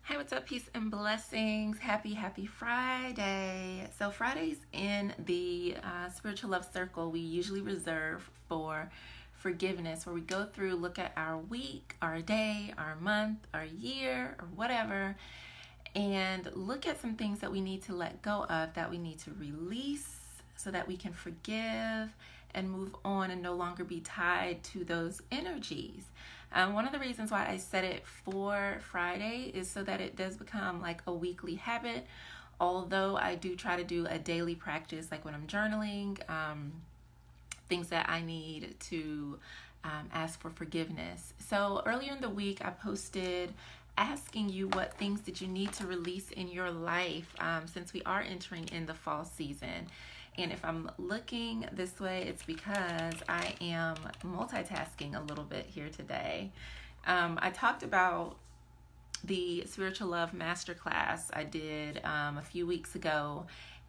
Hey, what's up? Peace and blessings. Happy Friday. So Fridays in the Spiritual Love Circle, we usually reserve for forgiveness, where we go through, look at our week, our day, our month, our year, or whatever, and look at some things that we need to let go of, that we need to release so that we can forgive and move on and no longer be tied to those energies. One of the reasons why I set it for Friday is so that it does become like a weekly habit, although I do try to do a daily practice, like when I'm journaling, things that I need to ask for forgiveness. So earlier in the week, I posted asking you what things did you need to release in your life since we are entering in the fall season. And if I'm looking this way, it's because I am multitasking a little bit here today. I talked about the Spiritual Love Masterclass I did a few weeks ago,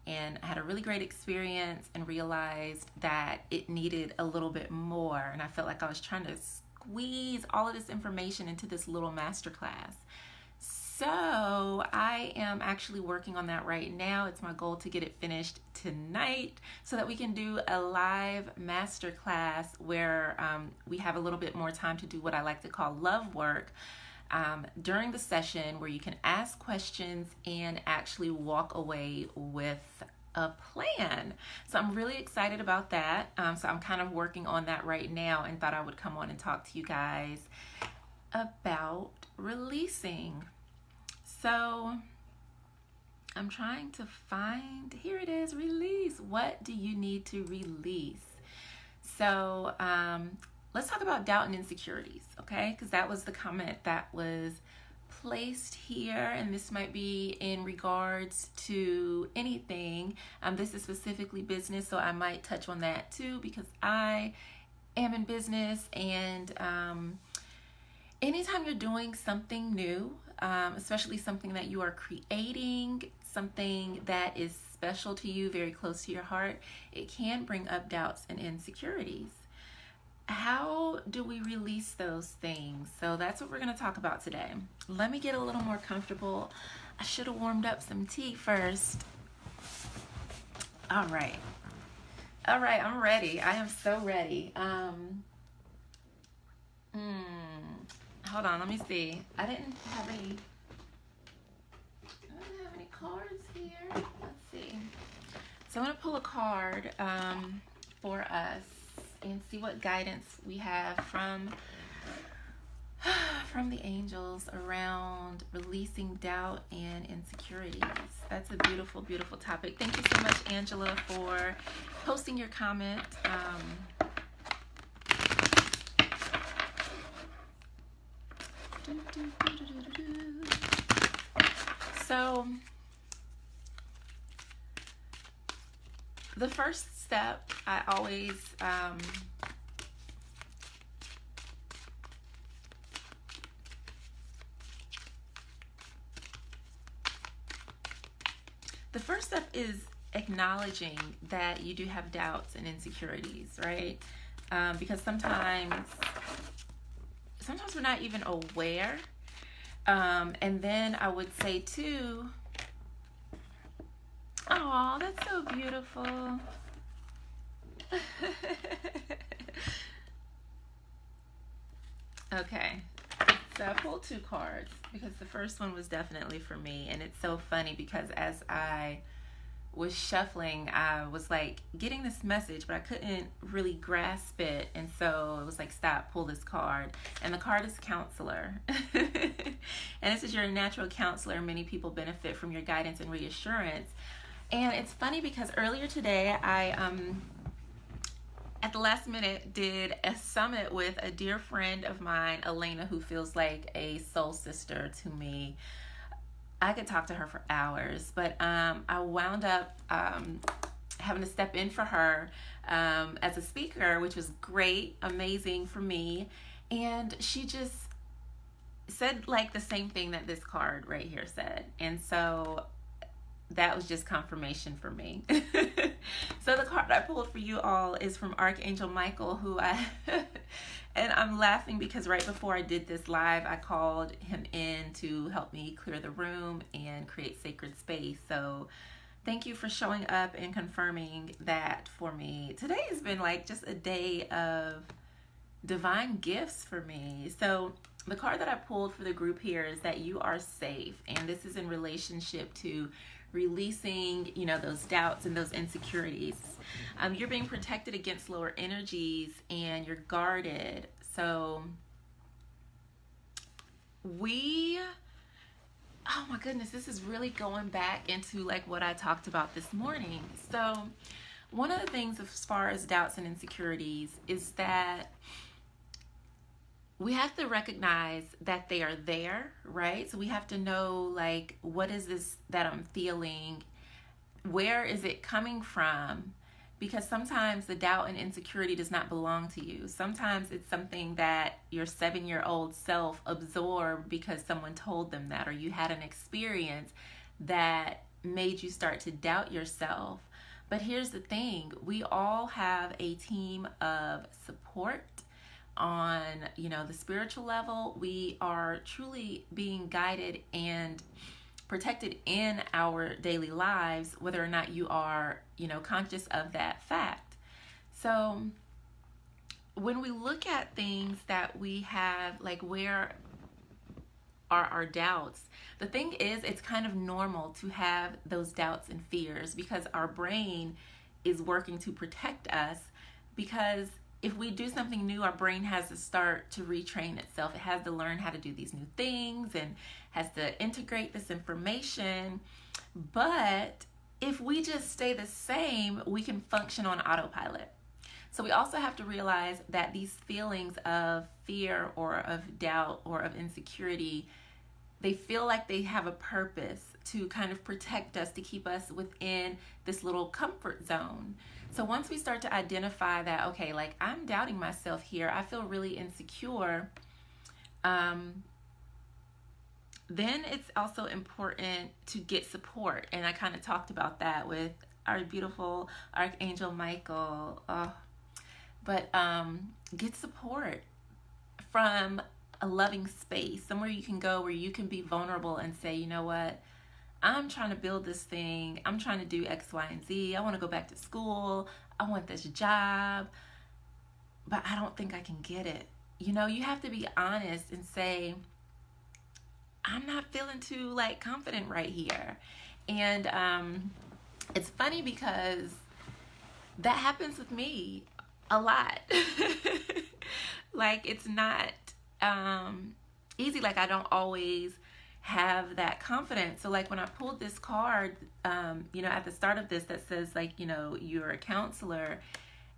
and I had a really great experience and realized that it needed a little bit more. And I felt like I was trying to squeeze all of this information into this little masterclass. So I am actually working on that right now. It's my goal to get it finished tonight so that we can do a live masterclass where we have a little bit more time to do what I like to call love work during the session, where you can ask questions and actually walk away with a plan. So I'm really excited about that. So I'm kind of working on that right now and thought I would come on and talk to you guys about releasing. So I'm trying to find, here it is, release. What do you need to release? So let's talk about doubt and insecurities, okay? Because that was the comment that was placed here, and this might be in regards to anything. This is specifically business, so I might touch on that too, because I am in business, and anytime you're doing something new, especially something that you are creating, something that is special to you, very close to your heart, it can bring up doubts and insecurities. How do we release those things? So that's what we're going to talk about today. Let me get a little more comfortable. I should have warmed up some tea first. All right, I'm ready. I am so ready. Hold on, let me see. I didn't have any cards here. Let's see. So I'm going to pull a card for us and see what guidance we have from the angels around releasing doubt and insecurities. That's a beautiful, beautiful topic. Thank you so much, Angela, for posting your comment. So the first step, I always the first step is acknowledging that you do have doubts and insecurities, right? Because sometimes we're not even aware. And then I would say too, oh, that's so beautiful. Okay, so I pulled two cards because the first one was definitely for me. And it's so funny because as I was shuffling, I was like getting this message, but I couldn't really grasp it. And so it was like, stop, pull this card. And the card is counselor. And this is your natural counselor. Many people benefit from your guidance and reassurance. And it's funny because earlier today, I, at the last minute, did a summit with a dear friend of mine, Elena, who feels like a soul sister to me. I could talk to her for hours, but I wound up having to step in for her as a speaker, which was great, amazing for me. And she just said like the same thing that this card right here said. And so that was just confirmation for me. So the card I pulled for you all is from Archangel Michael, and I'm laughing because right before I did this live, I called him in to help me clear the room and create sacred space. So thank you for showing up and confirming that for me. Today has been like just a day of divine gifts for me. So the card that I pulled for the group here is that you are safe, and this is in relationship to releasing, those doubts and those insecurities. You're being protected against lower energies, and you're guarded. So oh my goodness, this is really going back into like what I talked about this morning. So one of the things as far as doubts and insecurities is that we have to recognize that they are there, right? So we have to know, like, what is this that I'm feeling? Where is it coming from? Because sometimes the doubt and insecurity does not belong to you. Sometimes it's something that your 7-year-old self absorbed because someone told them that, or you had an experience that made you start to doubt yourself. But here's the thing, we all have a team of support on, the spiritual level. We are truly being guided and protected in our daily lives, whether or not you are, conscious of that fact. So when we look at things that we have, like, where are our doubts? The thing is, it's kind of normal to have those doubts and fears because our brain is working to protect us. Because if we do something new, our brain has to start to retrain itself. It has to learn how to do these new things and has to integrate this information. But if we just stay the same, we can function on autopilot. So we also have to realize that these feelings of fear or of doubt or of insecurity, they feel like they have a purpose to kind of protect us, to keep us within this little comfort zone. So once we start to identify that, okay, like, I'm doubting myself here, I feel really insecure, then it's also important to get support. And I kind of talked about that with our beautiful Archangel Michael. But get support from a loving space, somewhere you can go where you can be vulnerable and say, you know what, I'm trying to build this thing. I'm trying to do X, Y, and Z. I want to go back to school. I want this job, but I don't think I can get it. You have to be honest and say, I'm not feeling too confident right here. And it's funny because that happens with me a lot. Like, it's not easy. Like, I don't always have that confidence. So like when I pulled this card, at the start of this that says you're a counselor,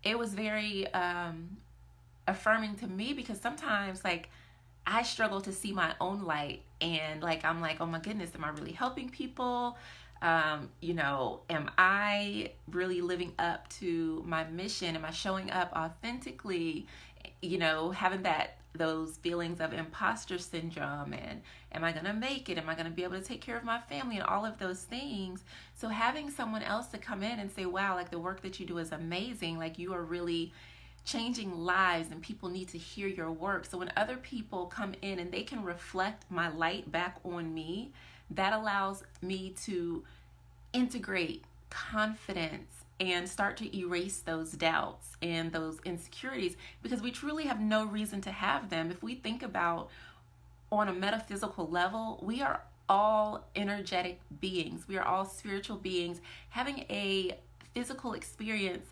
it was very affirming to me because sometimes I struggle to see my own light and I'm like, oh my goodness, am I really helping people? Am I really living up to my mission? Am I showing up authentically? Having those feelings of imposter syndrome and am I going to make it? Am I going to be able to take care of my family and all of those things? So having someone else to come in and say, wow, the work that you do is amazing. You are really changing lives and people need to hear your work. So when other people come in and they can reflect my light back on me, that allows me to integrate confidence and start to erase those doubts and those insecurities, because we truly have no reason to have them. If we think about on a metaphysical level, we are all energetic beings. We are all spiritual beings having a physical experience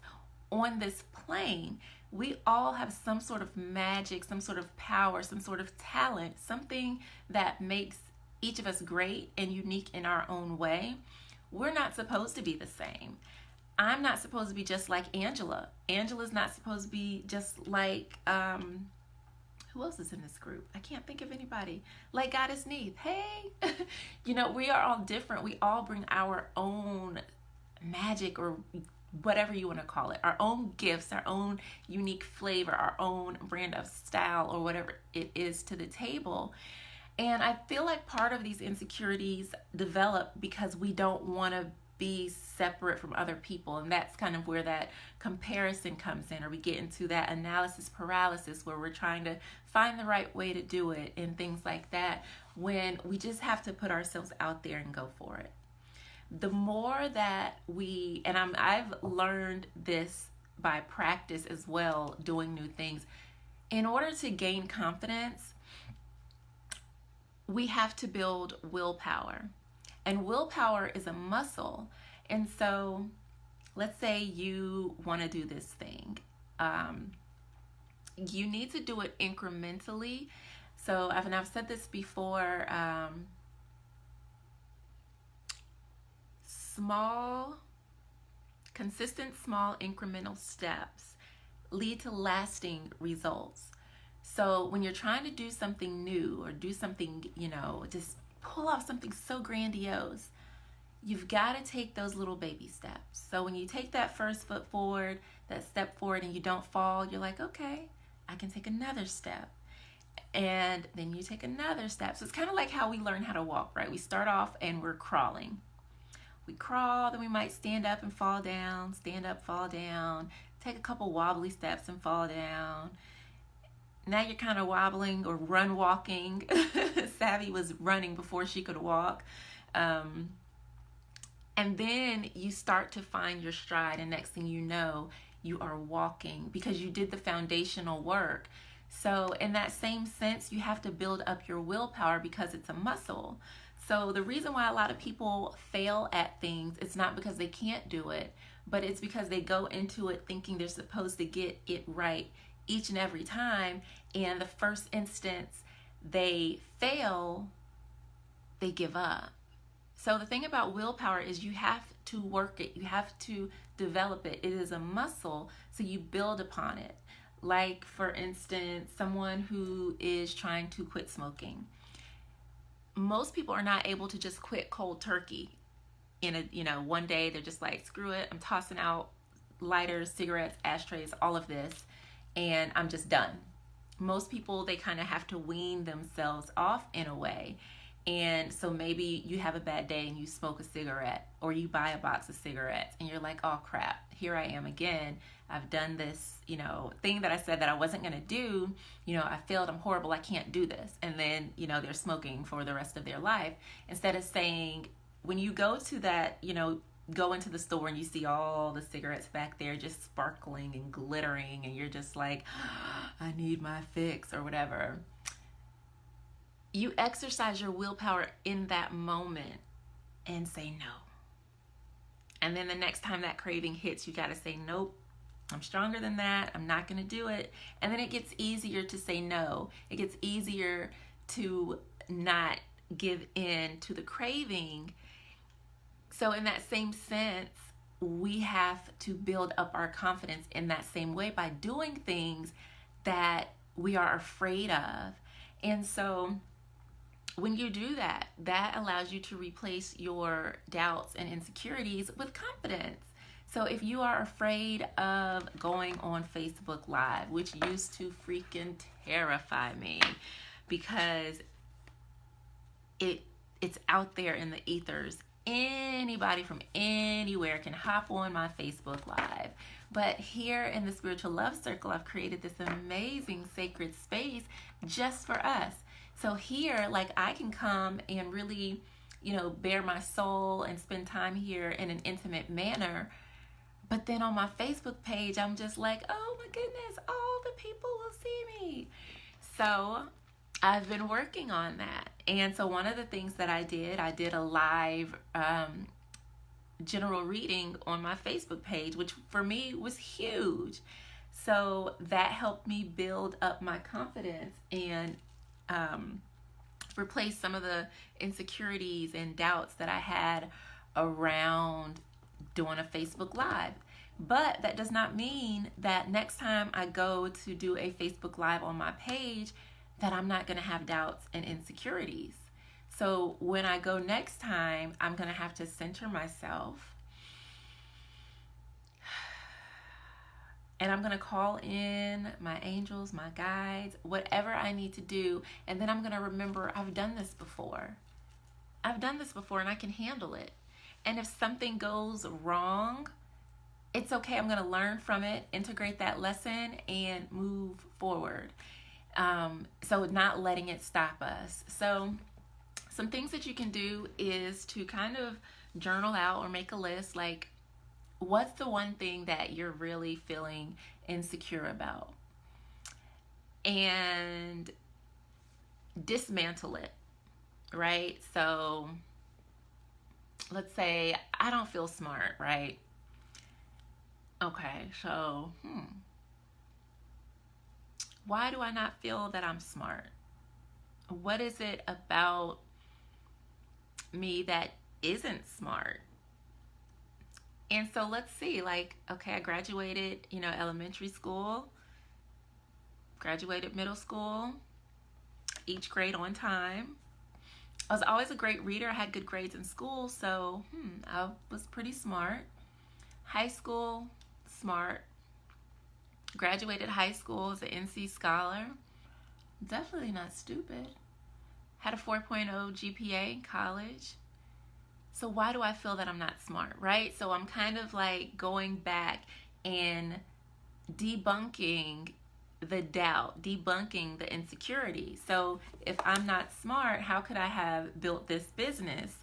on this plane. We all have some sort of magic, some sort of power, some sort of talent, something that makes each of us great and unique in our own way. We're not supposed to be the same. I'm not supposed to be just like Angela. Angela's not supposed to be just like, who else is in this group? I can't think of anybody. Like Goddess Neith. Hey, we are all different. We all bring our own magic or whatever you want to call it, our own gifts, our own unique flavor, our own brand of style or whatever it is to the table. And I feel like part of these insecurities develop because we don't want to be separate from other people. And that's kind of where that comparison comes in, or we get into that analysis paralysis where we're trying to find the right way to do it and things like that, when we just have to put ourselves out there and go for it. The more that I've learned this by practice as well, doing new things. In order to gain confidence, we have to build willpower. And willpower is a muscle. And so let's say you want to do this thing. You need to do it incrementally. So I've said this before, consistent small incremental steps lead to lasting results. So when you're trying to do something new or do something, just pull off something so grandiose, you've got to take those little baby steps. So when you take that first step forward, and you don't fall, you're like, okay, I can take another step. And then you take another step. So it's kind of like how we learn how to walk, right? We start off and we're crawling. We crawl, then we might stand up and fall down, stand up, fall down, take a couple wobbly steps and fall down. Now you're kind of wobbling or run walking. Savvy was running before she could walk. And then you start to find your stride, and next thing you know, you are walking because you did the foundational work. So in that same sense, you have to build up your willpower because it's a muscle. So the reason why a lot of people fail at things, it's not because they can't do it, but it's because they go into it thinking they're supposed to get it right each and every time. And the first instance they fail, they give up. So the thing about willpower is you have to work it. You have to develop it. It is a muscle, so you build upon it. Like, for instance, someone who is trying to quit smoking. Most people are not able to just quit cold turkey in one day. They're just like, screw it, I'm tossing out lighters, cigarettes, ashtrays, all of this, and I'm just done. Most people, they kind of have to wean themselves off in a way. And so maybe you have a bad day and you smoke a cigarette, or you buy a box of cigarettes and you're like, oh crap, here I am again. I've done this, thing that I said that I wasn't going to do. I failed. I'm horrible. I can't do this. And then, they're smoking for the rest of their life. Instead of saying, when you go to that, go into the store and you see all the cigarettes back there just sparkling and glittering, and you're just like, I need my fix or whatever. You exercise your willpower in that moment and say no. And then the next time that craving hits, you got to say, nope, I'm stronger than that. I'm not going to do it. And then it gets easier to say no. It gets easier to not give in to the craving. So in that same sense, we have to build up our confidence in that same way by doing things that we are afraid of. And so when you do that, that allows you to replace your doubts and insecurities with confidence. So if you are afraid of going on Facebook Live, which used to freaking terrify me because it's out there in the ethers. Anybody from anywhere can hop on my Facebook Live. But here in the Spiritual Love Circle, I've created this amazing sacred space just for us. So here, I can come and really, bare my soul and spend time here in an intimate manner. But then on my Facebook page, I'm just like, oh my goodness, all the people will see me. So I've been working on that. And so one of the things that I did a live general reading on my Facebook page, which for me was huge. So that helped me build up my confidence and replace some of the insecurities and doubts that I had around doing a Facebook Live. But that does not mean that next time I go to do a Facebook Live on my page that I'm not going to have doubts and insecurities. So when I go next time, I'm going to have to center myself and I'm going to call in my angels, my guides, whatever I need to do. And then I'm going to remember I've done this before. I've done this before and I can handle it. And if something goes wrong, it's okay. I'm going to learn from it, integrate that lesson, and move forward. So not letting it stop us. So some things that you can do is to kind of journal out or make a list, like, what's the one thing that you're really feeling insecure about? And dismantle it, right? So let's say I don't feel smart, right? Okay, so why do I not feel that I'm smart? What is it about me that isn't smart? And so let's see, like, okay, I graduated, elementary school, graduated middle school, each grade on time. I was always a great reader. I had good grades in school, so I was pretty smart. High school, smart. Graduated high school as an NC scholar. Definitely not stupid. Had a 4.0 GPA in college. So why do I feel that I'm not smart, right? So I'm kind of like going back and debunking the doubt, debunking the insecurity. So if I'm not smart, how could I have built this business?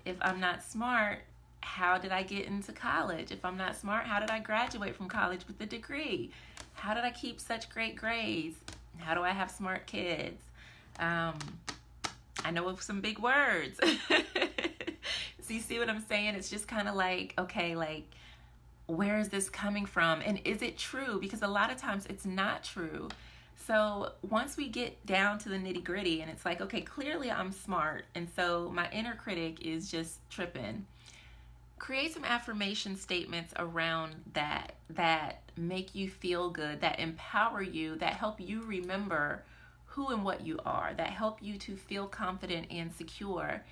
If I'm not smart, how did I get into college? If I'm not smart, how did I graduate from college with a degree? How did I keep such great grades? How do I have smart kids? I know of some big words. So you see what I'm saying? It's just kind of like, okay, like, where is this coming from? And is it true? Because a lot of times it's not true. So once we get down to the nitty gritty and it's like, okay, clearly I'm smart. And so my inner critic is just tripping. Create some affirmation statements around that make you feel good, that empower you, that help you remember who and what you are, that help you to feel confident and secure,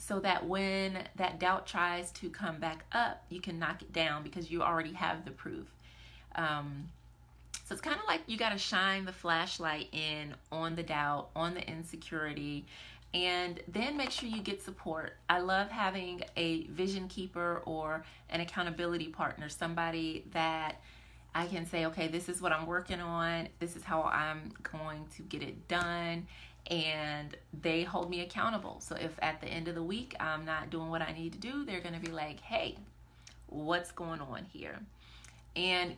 so that when that doubt tries to come back up, you can knock it down because you already have the proof. So it's kind of like you got to shine the flashlight in on the doubt, on the insecurity, and then make sure you get support. I love having a vision keeper or an accountability partner, somebody that I can say, okay, this is what I'm working on. This is how I'm going to get it done. And they hold me accountable. So if at the end of the week I'm not doing what I need to do, they're going to be like, hey, what's going on here? And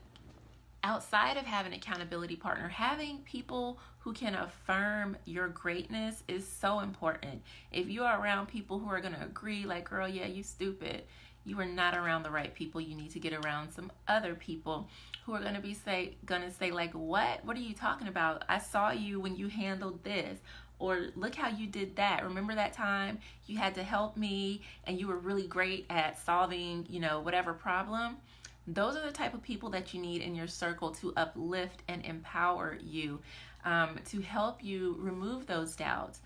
outside of having an accountability partner, having people who can affirm your greatness is so important. If you are around people who are going to agree, like, girl, yeah, you stupid, you are not around the right people. You need to get around some other people who are going to say like, what are you talking about? I saw you when you handled this, or look how you did that. Remember that time you had to help me and you were really great at solving, whatever problem. Those are the type of people that you need in your circle to uplift and empower you, to help you remove those doubts.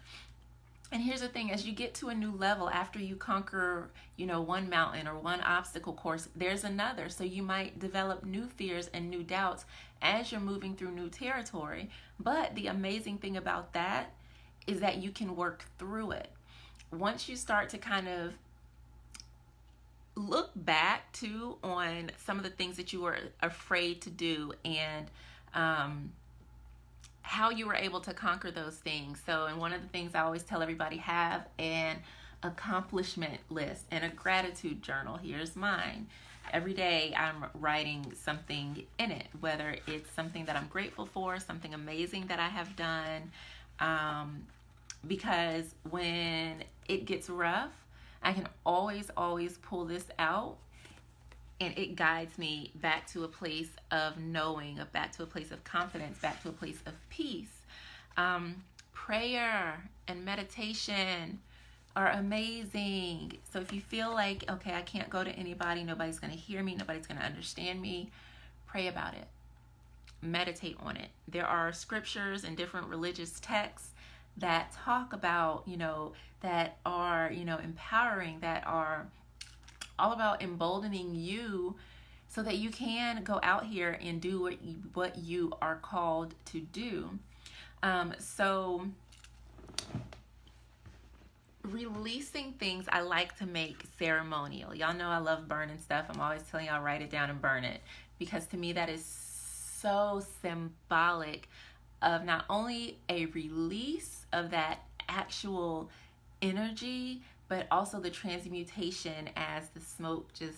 And here's the thing, as you get to a new level, after you conquer, one mountain or one obstacle course, there's another. So you might develop new fears and new doubts as you're moving through new territory. But the amazing thing about that is that you can work through it. Once you start to kind of look back to on some of the things that you were afraid to do and how you were able to conquer those things. So, and one of the things I always tell everybody, have an accomplishment list and a gratitude journal. Here's mine. Every day I'm writing something in it, whether it's something that I'm grateful for, something amazing that I have done, because when it gets rough, I can always pull this out, and it guides me back to a place of knowing, back to a place of confidence, back to a place of peace. Prayer and meditation are amazing. So if you feel like, okay, I can't go to anybody, nobody's going to hear me, nobody's going to understand me, pray about it. Meditate on it. There are scriptures and different religious texts that talk about, that are, empowering, that are all about emboldening you so that you can go out here and do what you are called to do. So releasing things I like to make ceremonial. Y'all know I love burning stuff. I'm always telling y'all, write it down and burn it, because to me that is so symbolic of not only a release of that actual energy, but also the transmutation as the smoke just,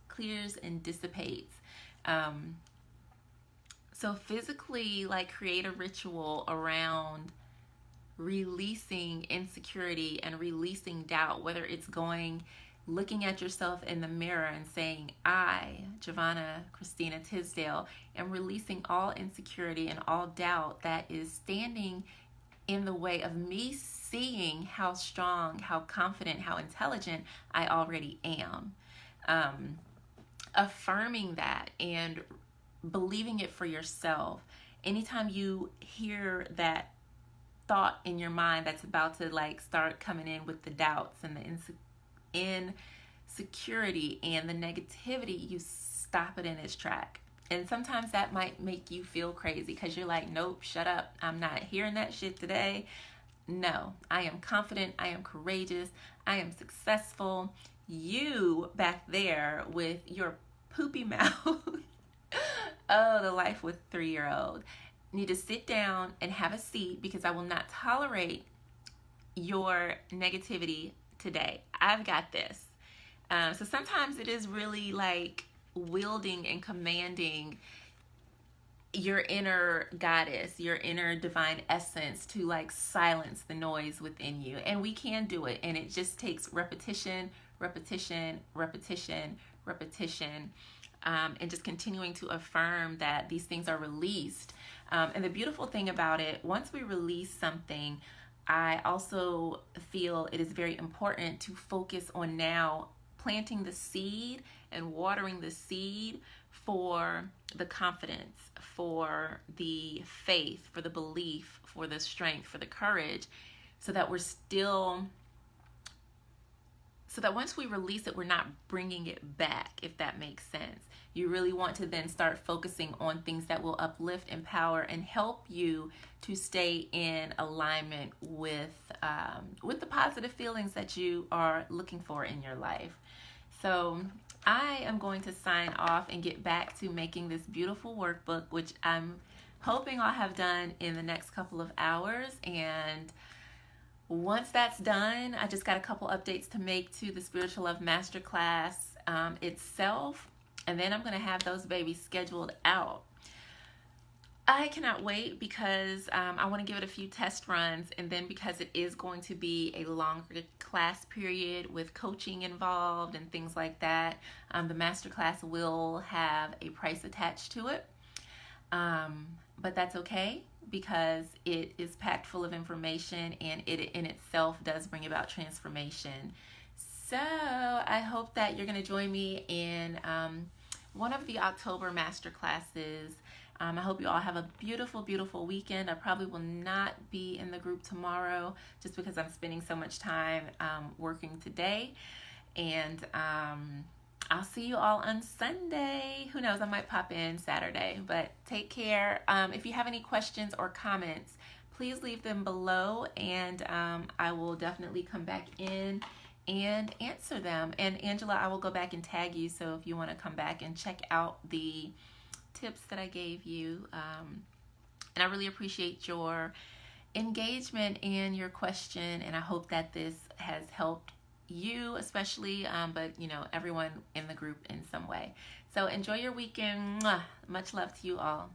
clears and dissipates. So physically, like, create a ritual around releasing insecurity and releasing doubt, whether it's looking at yourself in the mirror and saying, I, Giovanna Christina Tisdale, am releasing all insecurity and all doubt that is standing in the way of me seeing how strong, how confident, how intelligent I already am. Affirming that and believing it for yourself. Anytime you hear that thought in your mind that's about to start coming in with the doubts and the insecurity and the negativity, you stop it in its track. And sometimes that might make you feel crazy because you're like, nope, shut up. I'm not hearing that shit today. No, I am confident. I am courageous. I am successful. You back there with your poopy mouth. Oh, the life with 3-year-old. Need to sit down and have a seat, because I will not tolerate your negativity today. I've got this. So sometimes it is really like wielding and commanding your inner goddess, your inner divine essence to silence the noise within you. And we can do it. And it just takes repetition, repetition, repetition, repetition, and just continuing to affirm that these things are released. And the beautiful thing about it, once we release something, I also feel it is very important to focus on now planting the seed and watering the seed for the confidence, for the faith, for the belief, for the strength, for the courage, so that once we release it, we're not bringing it back, if that makes sense. You really want to then start focusing on things that will uplift, empower, and help you to stay in alignment with the positive feelings that you are looking for in your life. So I am going to sign off and get back to making this beautiful workbook, which I'm hoping I'll have done in the next couple of hours. And once that's done, I just got a couple updates to make to the Spiritual Love Masterclass itself. And then I'm going to have those babies scheduled out. I cannot wait, because I want to give it a few test runs, and then because it is going to be a longer class period with coaching involved and things like that, the masterclass will have a price attached to it. But that's okay, because it is packed full of information, and it in itself does bring about transformation. So I hope that you're going to join me in one of the October masterclasses. I hope you all have a beautiful, beautiful weekend. I probably will not be in the group tomorrow just because I'm spending so much time working today. And I'll see you all on Sunday. Who knows, I might pop in Saturday, but take care. If you have any questions or comments, please leave them below, and I will definitely come back in and answer them. And Angela, I will go back and tag you, so if you want to come back and check out the tips that I gave you. And I really appreciate your engagement and your question, and I hope that this has helped you especially, but everyone in the group in some way. So enjoy your weekend. Mwah. Much love to you all.